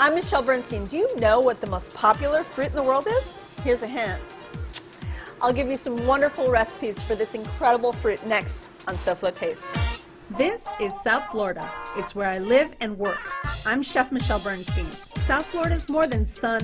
I'm Michelle Bernstein. Do you know what the most popular fruit in the world is? Here's a hint. I'll give you some wonderful recipes for this incredible fruit next on SoFlo Taste. This is South Florida. It's where I live and work. I'm Chef Michelle Bernstein. South Florida is more than sun,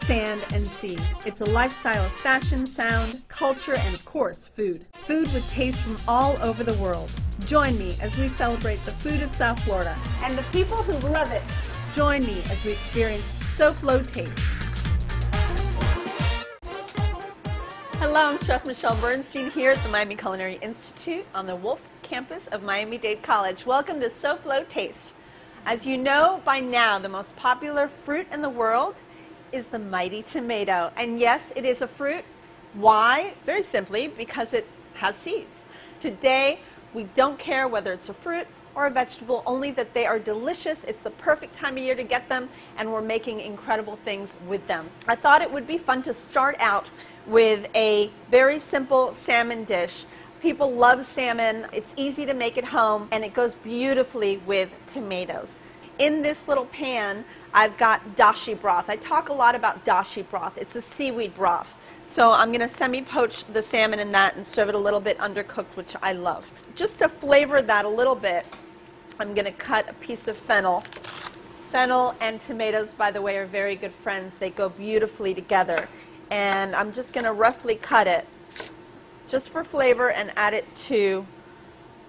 sand, and sea. It's a lifestyle of fashion, sound, culture, and of course, food. Food with taste from all over the world. Join me as we celebrate the food of South Florida and the people who love it. Join me as we experience SoFlo Taste. Hello, I'm Chef Michelle Bernstein here at the Miami Culinary Institute on the Wolf campus of Miami-Dade College. Welcome to SoFlo Taste. As you know by now, the most popular fruit in the world is the mighty tomato. And yes, it is a fruit. Why? Very simply, because it has seeds. Today, we don't care whether it's a fruit or a vegetable, only that they are delicious. It's the perfect time of year to get them, and we're making incredible things with them. I thought it would be fun to start out with a very simple salmon dish. People love salmon. It's easy to make at home, and it goes beautifully with tomatoes. In this little pan, I've got dashi broth. I talk a lot about dashi broth. It's a seaweed broth. So I'm going to semi-poach the salmon in that and serve it a little bit undercooked, which I love. Just to flavor that a little bit, I'm going to cut a piece of fennel. Fennel and tomatoes, by the way, are very good friends. They go beautifully together. And I'm just going to roughly cut it just for flavor and add it to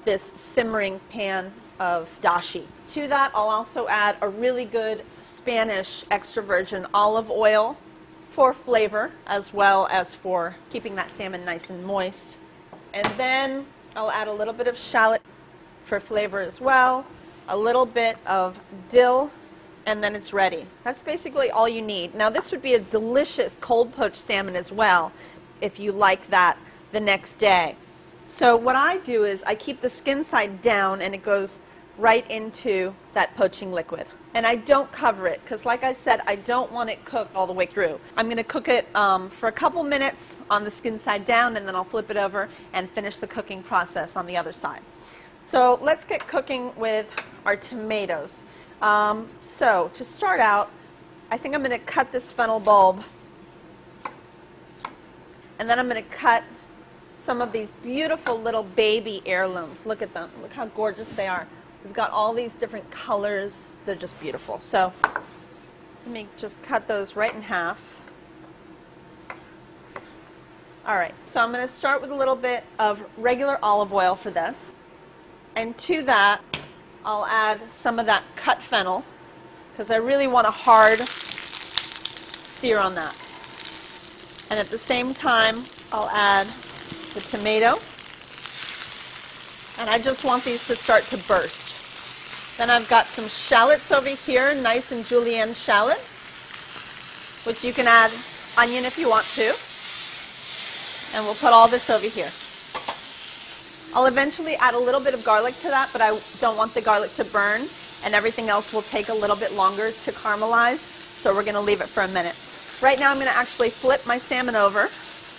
this simmering pan of dashi. To that, I'll also add a really good Spanish extra virgin olive oil for flavor as well as for keeping that salmon nice and moist. And then I'll add a little bit of shallot for flavor as well, a little bit of dill, and then it's ready. That's basically all you need. Now this would be a delicious cold poached salmon as well if you like that the next day. So what I do is I keep the skin side down and it goes right into that poaching liquid. And I don't cover it because, like I said, I don't want it cooked all the way through. I'm going to cook it for a couple minutes on the skin side down, and then I'll flip it over and finish the cooking process on the other side. So let's get cooking with our tomatoes. So to start out, I think I'm going to cut this fennel bulb, and then I'm going to cut some of these beautiful little baby heirlooms. Look at them. Look how gorgeous they are. We've got all these different colors. They're just beautiful. So let me just cut those right in half. All right, so I'm going to start with a little bit of regular olive oil for this. And to that, I'll add some of that cut fennel because I really want a hard sear on that. And at the same time, I'll add the tomato. And I just want these to start to burst. Then I've got some shallots over here, nice and julienne shallot, which you can add onion if you want to. And we'll put all this over here. I'll eventually add a little bit of garlic to that, but I don't want the garlic to burn, and everything else will take a little bit longer to caramelize, so we're going to leave it for a minute. Right now I'm going to actually flip my salmon over.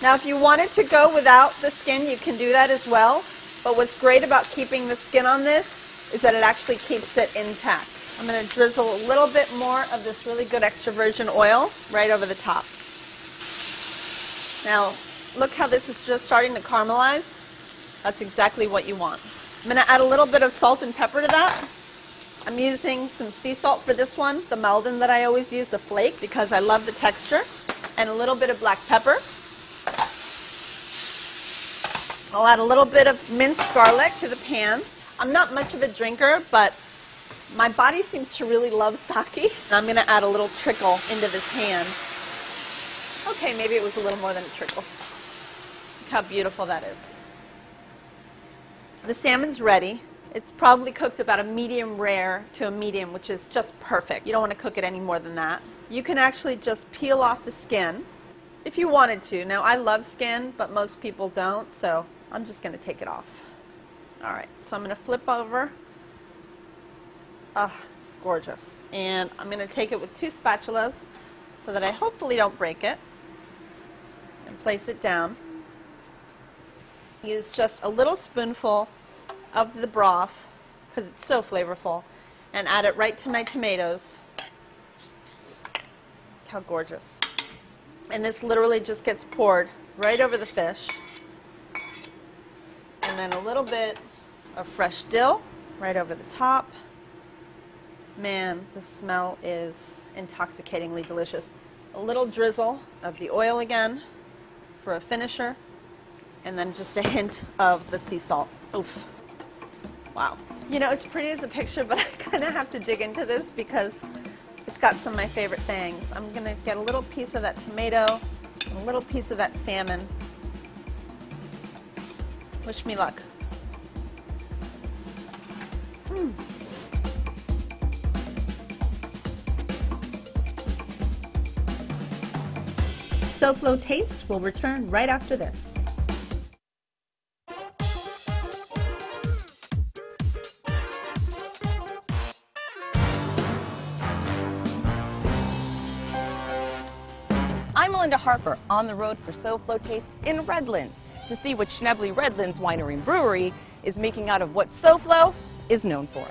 Now if you wanted to go without the skin, you can do that as well, but what's great about keeping the skin on this is that it actually keeps it intact. I'm going to drizzle a little bit more of this really good extra virgin oil right over the top. Now look how this is just starting to caramelize. That's exactly what you want. I'm going to add a little bit of salt and pepper to that. I'm using some sea salt for this one, the Maldon that I always use, the flake, because I love the texture, and a little bit of black pepper. I'll add a little bit of minced garlic to the pan. I'm not much of a drinker, but my body seems to really love sake. I'm going to add a little trickle into this pan. Okay, maybe it was a little more than a trickle. Look how beautiful that is. The salmon's ready. It's probably cooked about a medium rare to a medium, which is just perfect. You don't want to cook it any more than that. You can actually just peel off the skin if you wanted to. Now, I love skin, but most people don't, so I'm just going to take it off. All right, so I'm going to flip over. It's gorgeous. And I'm going to take it with 2 spatulas so that I hopefully don't break it, and place it down. Use just a little spoonful of the broth because it's so flavorful, and add it right to my tomatoes. How gorgeous. And this literally just gets poured right over the fish. And then a little bit of fresh dill right over the top. Man, the smell is intoxicatingly delicious. A little drizzle of the oil again for a finisher. And then just a hint of the sea salt. Oof. Wow. You know, it's pretty as a picture, but I kind of have to dig into this because it's got some of my favorite things. I'm going to get a little piece of that tomato, a little piece of that salmon. Wish me luck. SoFlo Taste will return right after this. I'm Melinda Harper, on the road for SoFlo Taste in Redlands to see what Schnebly Redlands Winery and Brewery is making out of what SoFlo is known for.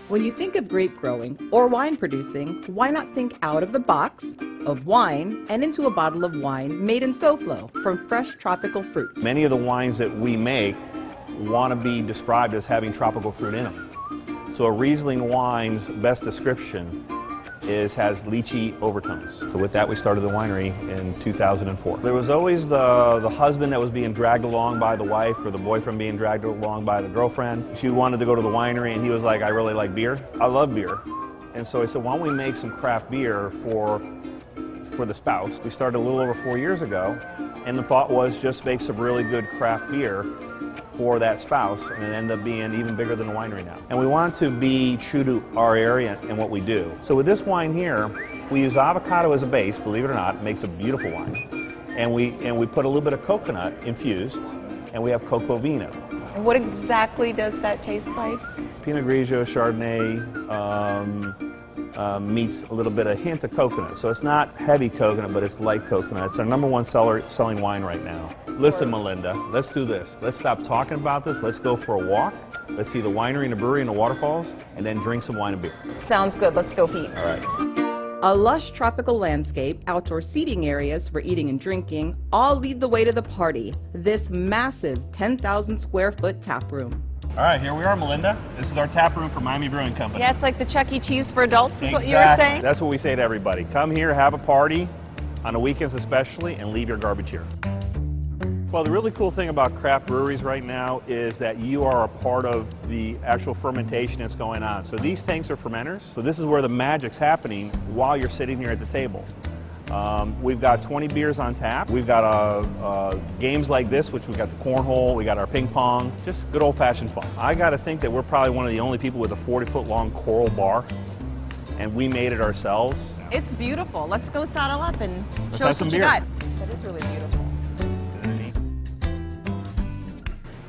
When you think of grape growing or wine producing, why not think out of the box of wine and into a bottle of wine made in SoFlo from fresh tropical fruit? Many of the wines that we make want to be described as having tropical fruit in them. So a Riesling wine's best description has lychee overtones. So with that, we started the winery in 2004. There was always the husband that was being dragged along by the wife, or the boyfriend being dragged along by the girlfriend. She wanted to go to the winery, and he was like, I really like beer. I love beer. And so I said, why don't we make some craft beer for the spouse? We started a little over 4 years ago, and the thought was just make some really good craft beer for that spouse, and it ended up being even bigger than the winery now. And we want to be true to our area and what we do. So with this wine here, we use avocado as a base, believe it or not. It makes a beautiful wine. And we put a little bit of coconut infused, and we have cocoa vino. And what exactly does that taste like? Pinot Grigio Chardonnay meets a little bit of hint of coconut. So it's not heavy coconut, but it's light coconut. It's our #1 selling wine right now. Listen, Melinda, let's do this. Let's stop talking about this. Let's go for a walk. Let's see the winery and the brewery and the waterfalls, and then drink some wine and beer. Sounds good. Let's go, Pete. All right. A lush tropical landscape, outdoor seating areas for eating and drinking, all lead the way to the party. This massive 10,000 square foot tap room. All right, here we are, Melinda. This is our tap room for Miami Brewing Company. Yeah, it's like the Chuck E. Cheese for adults, is what you were saying? That's what we say to everybody. Come here, have a party, on the weekends especially, and leave your garbage here. Well, the really cool thing about craft breweries right now is that you are a part of the actual fermentation that's going on. So these tanks are fermenters. So this is where the magic's happening while you're sitting here at the table. We've got 20 beers on tap. We've got games like this, which we've got the cornhole, we got our ping pong, just good old-fashioned fun. I got to think that we're probably one of the only people with a 40-foot-long coral bar, and we made it ourselves. It's beautiful. Let's go saddle up and Let's show have us some what you beer. got. That is really beautiful.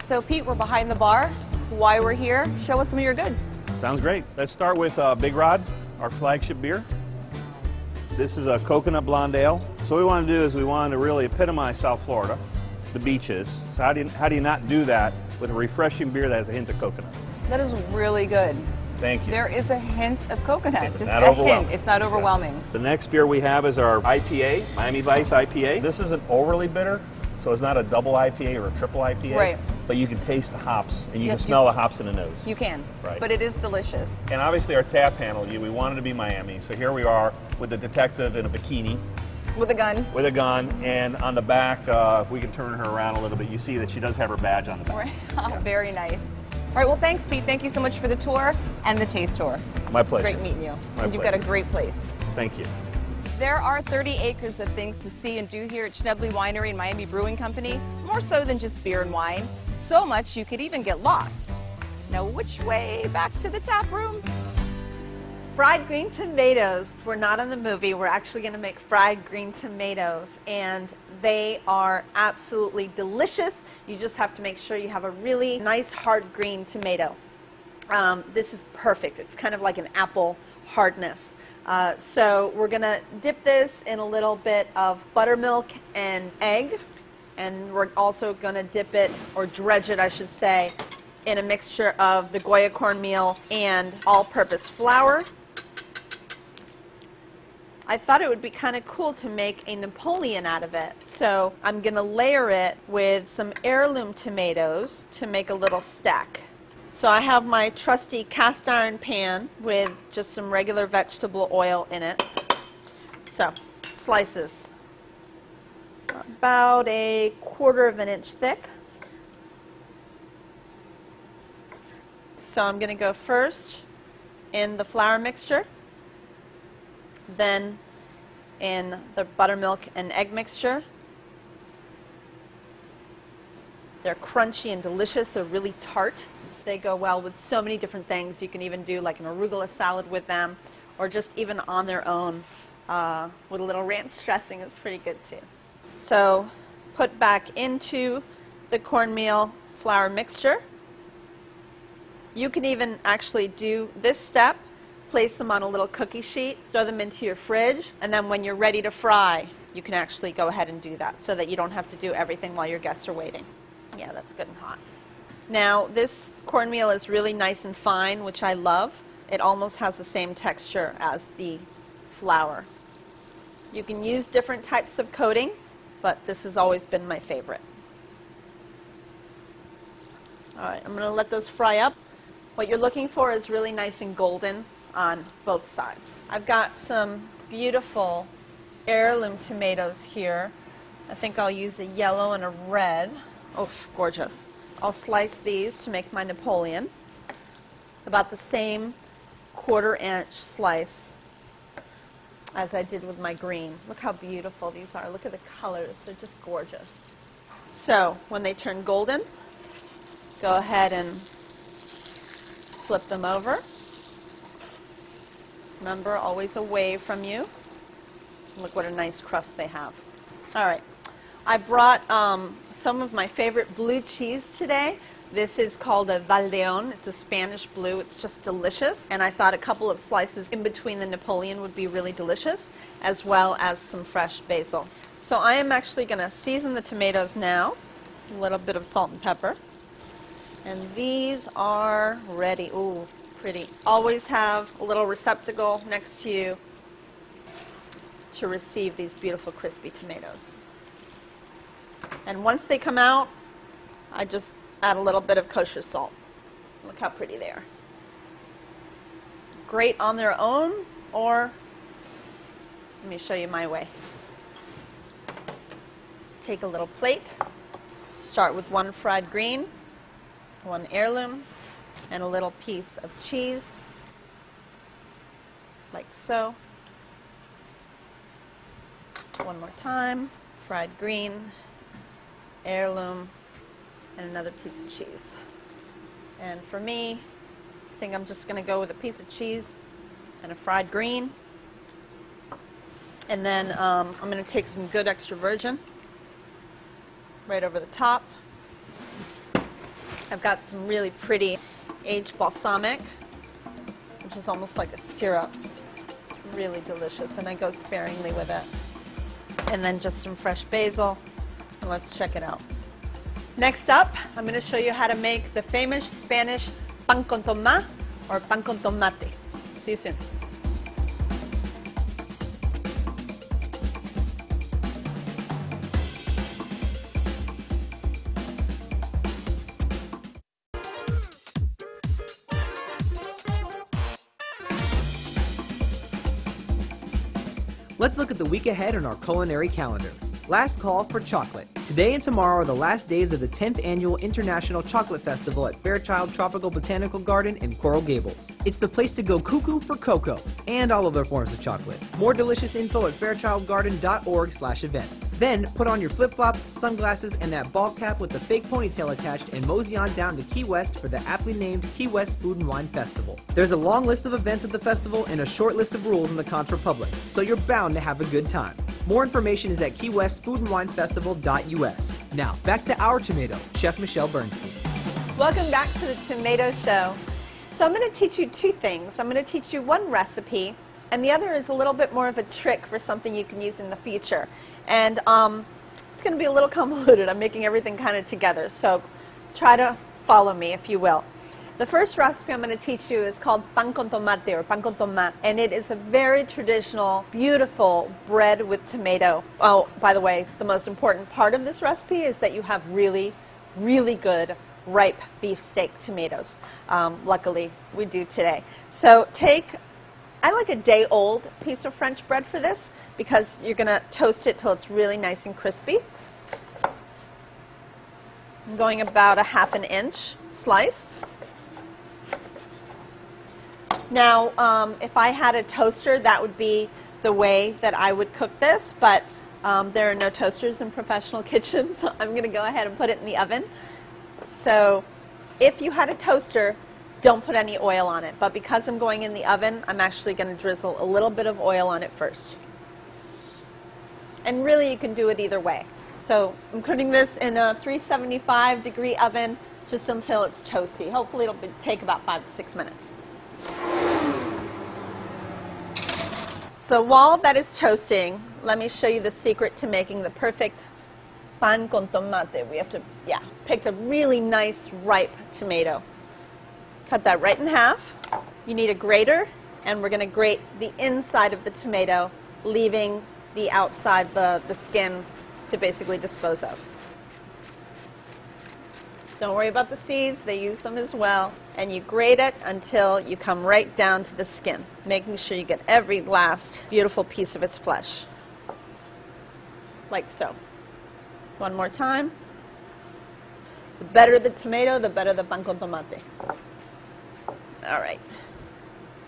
So Pete, we're behind the bar. That's why we're here. Show us some of your goods. Sounds great. Let's start with Big Rod, our flagship beer. This is a coconut blonde ale. So what we want to do is we want to really epitomize South Florida, the beaches. So how do you not do that with a refreshing beer that has a hint of coconut? That is really good. Thank you. There is a hint of coconut. Just not a overwhelming. hint. It's not overwhelming. The next beer we have is our IPA, Miami Vice IPA. This isn't overly bitter, so it's not a double IPA or a triple IPA. Right. But you can taste the hops, and you Yes, can smell the hops in the nose. You can. Right. But it is delicious. And obviously our tap panel, we wanted to be Miami, so here we are with the detective in a bikini. With a gun. With a gun, and on the back, if we can turn her around a little bit, you see that she does have her badge on the back. Right. Oh, very nice. All right, well, thanks, Pete. Thank you so much for the tour and the taste tour. My pleasure. It's great meeting you. My And you've got a pleasure. great place. Thank you. There are 30 acres of things to see and do here at Schnebly Winery and Miami Brewing Company, more so than just beer and wine. So much you could even get lost. Now, which way back to the tap room? Fried green tomatoes. We're not in the movie. We're actually going to make fried green tomatoes, and they are absolutely delicious. You just have to make sure you have a really nice hard green tomato. This is perfect. It's kind of like an apple hardness. So we're going to dip this in a little bit of buttermilk and egg, and we're also going to dip it, or dredge it I should say, in a mixture of the Goya cornmeal and all-purpose flour. I thought it would be kind of cool to make a Napoleon out of it. So I'm going to layer it with some heirloom tomatoes to make a little stack. So I have my trusty cast iron pan with just some regular vegetable oil in it. So slices about 1/4 of an inch thick. So I'm going to go first in the flour mixture, then in the buttermilk and egg mixture. They're crunchy and delicious. They're really tart. They go well with so many different things. You can even do like an arugula salad with them, or just even on their own with a little ranch dressing is pretty good too. So put back into the cornmeal flour mixture. You can even actually do this step, place them on a little cookie sheet, throw them into your fridge, and then when you're ready to fry, you can actually go ahead and do that so that you don't have to do everything while your guests are waiting. Yeah, that's good and hot. Now, this cornmeal is really nice and fine, which I love. It almost has the same texture as the flour. You can use different types of coating, but this has always been my favorite. All right, I'm going to let those fry up. What you're looking for is really nice and golden on both sides. I've got some beautiful heirloom tomatoes here. I think I'll use a yellow and a red. Oh, gorgeous. I'll slice these to make my Napoleon. About the same 1/4 inch slice as I did with my green. Look how beautiful these are. Look at the colors. They're just gorgeous. So when they turn golden, go ahead and flip them over. Remember, always away from you. Look what a nice crust they have. All right. I brought some of my favorite blue cheese today. This is called a Valdeón. It's a Spanish blue. It's just delicious. And I thought a couple of slices in between the Napoleon would be really delicious, as well as some fresh basil. So I am actually going to season the tomatoes now. A little bit of salt and pepper. And these are ready. Ooh, pretty. Always have a little receptacle next to you to receive these beautiful crispy tomatoes. And once they come out, I just add a little bit of kosher salt. Look how pretty they are. Great on their own, or let me show you my way. Take a little plate. Start with one fried green, one heirloom, and a little piece of cheese, like so. One more time, fried green, heirloom, and another piece of cheese. And for me, I think I'm just going to go with a piece of cheese and a fried green. And then I'm going to take some good extra virgin right over the top. I've got some really pretty aged balsamic, which is almost like a syrup. It's really delicious, and I go sparingly with it. And then just some fresh basil, and let's check it out. Next up, I'm going to show you how to make the famous Spanish pan con tomate, or pan con tomate. See you soon. Let's look at the week ahead on our culinary calendar. Last call for chocolate. Today and tomorrow are the last days of the 10th Annual International Chocolate Festival at Fairchild Tropical Botanical Garden in Coral Gables. It's the place to go cuckoo for cocoa and all other forms of chocolate. More delicious info at fairchildgarden.org/events. Then put on your flip-flops, sunglasses, and that ball cap with the fake ponytail attached and mosey on down to Key West for the aptly named Key West Food and Wine Festival. There's a long list of events at the festival and a short list of rules in the Conch Republic, so you're bound to have a good time. More information is at keywestfoodandwinefestival.us. Now, back to our tomato, Chef Michelle Bernstein. Welcome back to the Tomato Show. So I'm going to teach you two things. I'm going to teach you one recipe, and the other is a little bit more of a trick for something you can use in the future. And it's going to be a little convoluted. I'm making everything kind of together, so try to follow me if you will. The first recipe I'm going to teach you is called pan con tomate or pan con tomate, and it is a very traditional, beautiful bread with tomato. Oh, by the way, the most important part of this recipe is that you have really, really good ripe beefsteak tomatoes. Luckily, we do today. So I like a day-old piece of French bread for this because you're going to toast it till it's really nice and crispy. I'm going about a 1/2 inch slice. Now, if I had a toaster, that would be the way that I would cook this, but there are no toasters in professional kitchens, so I'm going to go ahead and put it in the oven. So if you had a toaster, don't put any oil on it, but because I'm going in the oven, I'm actually going to drizzle a little bit of oil on it first. And really, you can do it either way. So I'm putting this in a 375-degree oven just until it's toasty. Hopefully it'll take about 5 to 6 minutes. So while that is toasting, let me show you the secret to making the perfect pan con tomate. We have to, pick a really nice ripe tomato. Cut that right in half. You need a grater, and we're going to grate the inside of the tomato, leaving the outside, the skin, to basically dispose of. Don't worry about the seeds, they use them as well. And you grate it until you come right down to the skin, making sure you get every last beautiful piece of its flesh. Like so. One more time. The better the tomato, the better the pan con tomate. All right.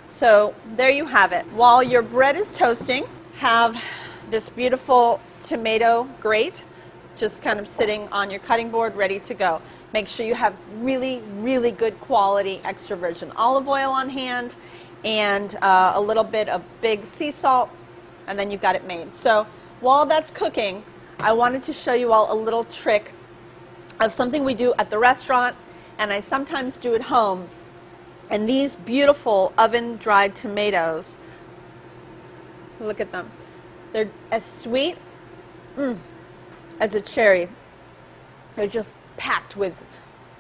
So there you have it. While your bread is toasting, have this beautiful tomato grate just kind of sitting on your cutting board, ready to go. Make sure you have really, really good quality extra virgin olive oil on hand and a little bit of big sea salt, and then you've got it made. So while that's cooking, I wanted to show you all a little trick of something we do at the restaurant, and I sometimes do at home. And these beautiful oven-dried tomatoes, look at them. They're as sweet as a cherry. They're just packed with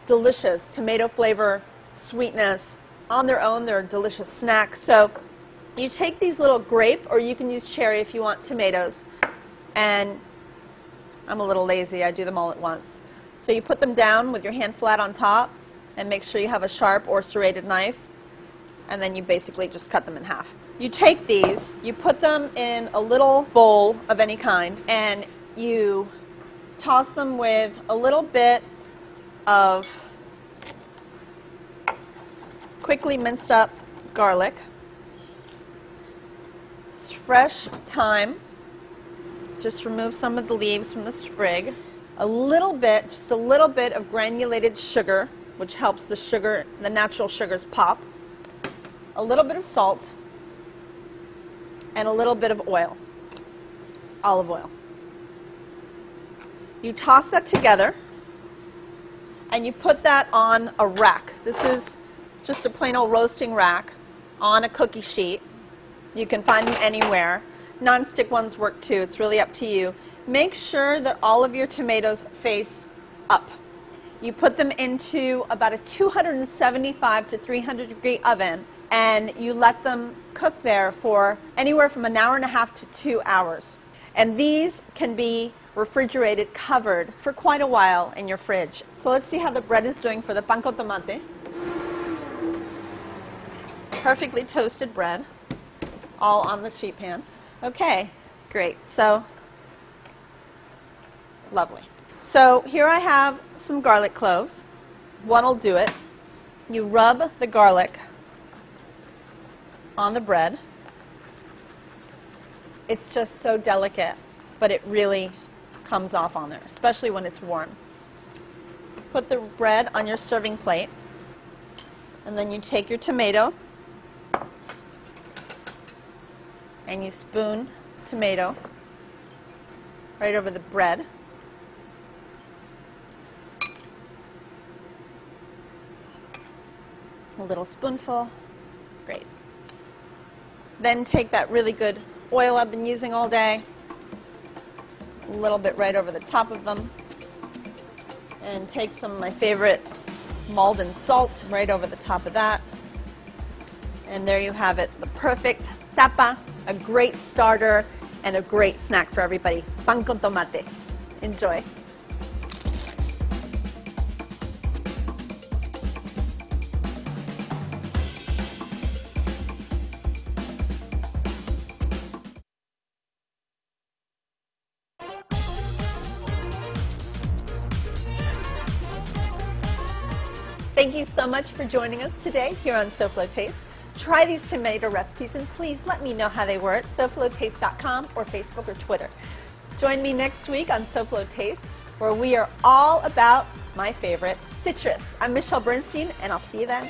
delicious tomato flavor, sweetness. On their own, they're a delicious snack. So you take these little grape, or you can use cherry if you want tomatoes. And I'm a little lazy. I do them all at once. So you put them down with your hand flat on top, and make sure you have a sharp or serrated knife. And then you basically just cut them in half. You take these, you put them in a little bowl of any kind, and you toss them with a little bit of quickly minced up garlic, fresh thyme, just remove some of the leaves from the sprig, just a little bit of granulated sugar, which helps the natural sugars pop, a little bit of salt, and a little bit of oil, olive oil. You toss that together, and you put that on a rack. This is just a plain old roasting rack on a cookie sheet. You can find them anywhere. Non-stick ones work too. It's really up to you. Make sure that all of your tomatoes face up. You put them into about a 275 to 300 degree oven, and you let them cook there for anywhere from an hour and a half to 2 hours. And these can be refrigerated, covered for quite a while in your fridge. So let's see how the bread is doing for the pan con tomate. Perfectly toasted bread, all on the sheet pan. Okay, great. So, lovely. So here I have some garlic cloves. One will do it. You rub the garlic on the bread. It's just so delicate, but it really comes off on there, especially when it's warm. Put the bread on your serving plate, and then you take your tomato and you spoon tomato right over the bread. A little spoonful. Great. Then take that really good oil I've been using all day, a little bit right over the top of them, and take some of my favorite Malden salt right over the top of that. And there you have it, the perfect tapa, a great starter, and a great snack for everybody. Pan con tomate. Enjoy. Thank you so much for joining us today here on SoFlo Taste. Try these tomato recipes and please let me know how they were at SoFloTaste.com or Facebook or Twitter. Join me next week on SoFlo Taste, where we are all about my favorite, citrus. I'm Michelle Bernstein, and I'll see you then.